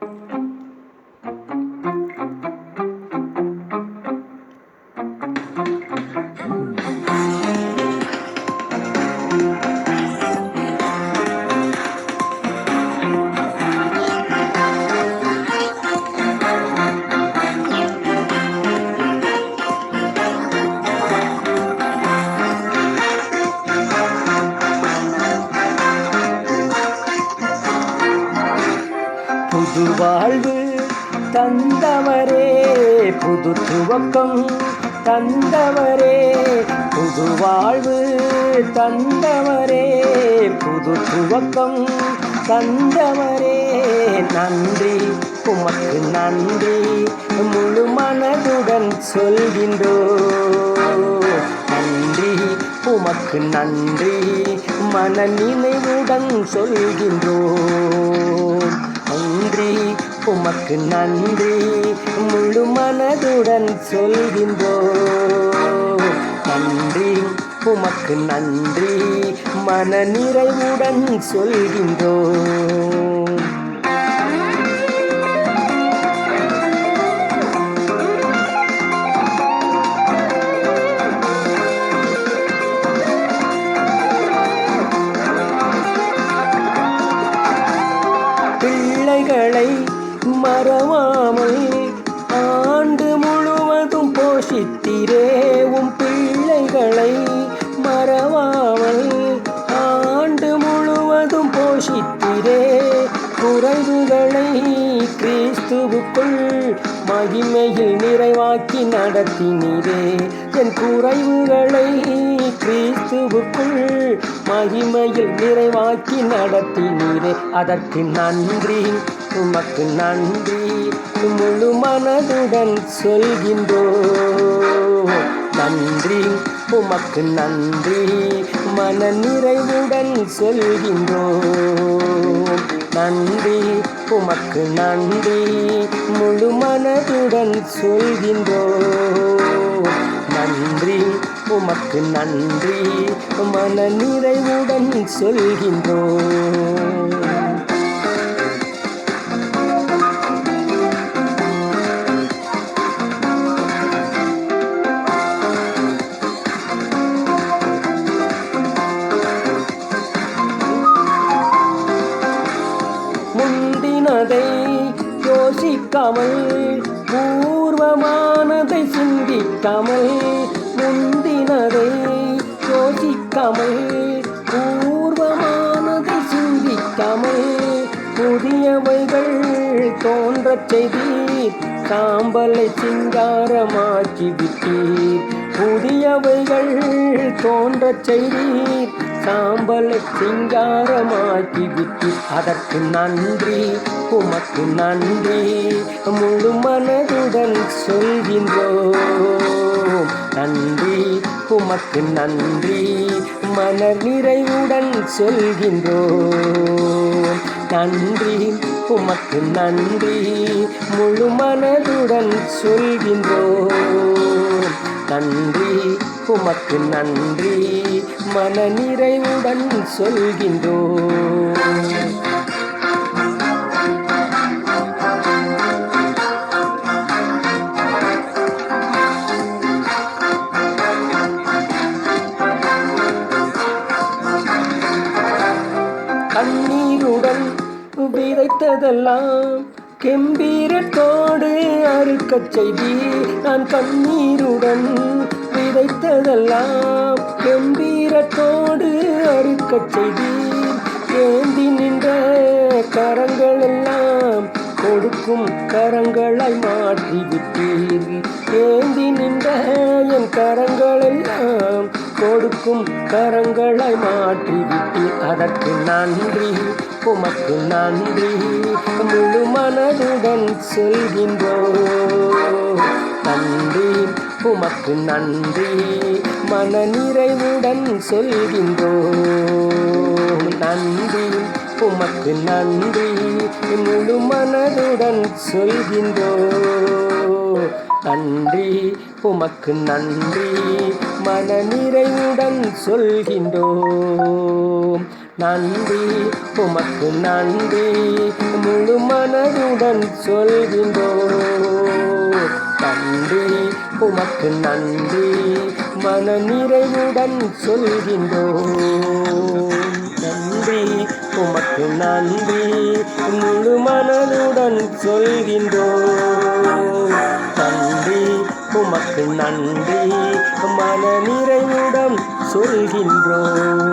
புது வாழ்வு தந்தவரே, புது துவக்கம் தந்தவரே, புது வாழ்வு தந்தவரே, புது துவக்கம் தந்தவரே. நன்றி உமக்கு நன்றி, முழு மனதுடன் சொல்கின்றோம். நன்றி உமக்கு நன்றி, மன நினைவுடன் சொல்கின்றோம். நன்றி உமக்கு நன்றி, முழு மனதுடன் சொல்கின்றோம். நன்றி உமக்கு நன்றி, மன நிறைவுடன் சொல்கின்றோம். பிள்ளைகளை மறவாமல் ஆண்டு முழுவதும் போஷித்தீரே. உம் பிள்ளைகளை மறவாமல் ஆண்டு முழுவதும் போஷித்தீரே. குறைவுகளை கிறிஸ்துவுக்குள் மகிமையில் நிறைவாக்கி நடத்தினீரே. என் குறைவுகளை கிறிஸ்துவுக்குள் மகிமையில் நிறைவாக்கி நடத்தினீரே. அதற்கு நன்றி உமக்கு நன்றி, முழு மனதுடன் சொல்கின்றோம். நன்றி உமக்கு நன்றி, மன நிறைவுடன் சொல்கின்றோம். நன்றி உமக்கு நன்றி, முழு மனதுடன் சொல்கின்றோம். நன்றி உமக்கு நன்றி, மன நிறைவுடன் சொல்கின்றோம். முந்தினதை யோசிக்காமல், பூர்வமானதை சிந்திக்காமல், முந்தினதை யோசிக்காமல், பூர்வமானதை சிந்திக்காமல், புதியவைகள் தோன்றச் செய்தீர், சாம்பலை சிங்காரமாக்கி விட்டீர். புதியவைகள் தோன்றச் செய்தீர், சாம்பலை சிங்காரமாக்கி விட்டீர். அதற்கு நன்றி உமக்கு நன்றி, முழு மனதுடன் சொல்கின்றோம். நன்றி உமக்கு நன்றி, மன நிறைவுடன் சொல்கின்றோம். நன்றி உமக்கு நன்றி, முழு மனதுடன் சொல்கின்றோம். நன்றி உமக்கு நன்றி, மன நிறைவுடன் சொல்கின்றோம். கண்ணீருடன் விதைத்ததெல்லாம் கெம்பீரத்தோடு அறுக்கச் செய்தீர். நான் கண்ணீருடன் விதைத்ததெல்லாம் கெம்பீரத்தோடு அறுக்கச் செய்தீர். ஏந்தி நின்ற கரங்களெல்லாம் கொடுக்கும் கரங்களாய் மாற்றிவிட்டீர். ஏந்தி நின்ற என் கரங்களெல்லாம் கொடுக்கும் கரங்களாய் மாற்றிவிட்டீர். அதற்கு நன்றி உமக்கு நன்றி, முழு மனதுடன் சொல்கின்றோம். நன்றி உமக்கு நன்றி, மன நிறைவுடன் சொல்கின்றோம். நன்றி உமக்கு நன்றி, முழு மனதுடன் சொல்கின்றோம். நன்றி உமக்கு நன்றி, மன நிறைவுடன் சொல்கின்றோம். நன்றி உமக்கு நன்றி, முழு மனதுடன் சொல்கின்றோம். நன்றி உமக்கு நன்றி மன நிறைவுடன் சொல்கின்றோம். நன்றி உமக்கு நன்றி முழு மனதுடன் சொல்கின்றோம். நன்றி உமக்கு நன்றி மன நிறைவுடன் சொல்கின்றோம்.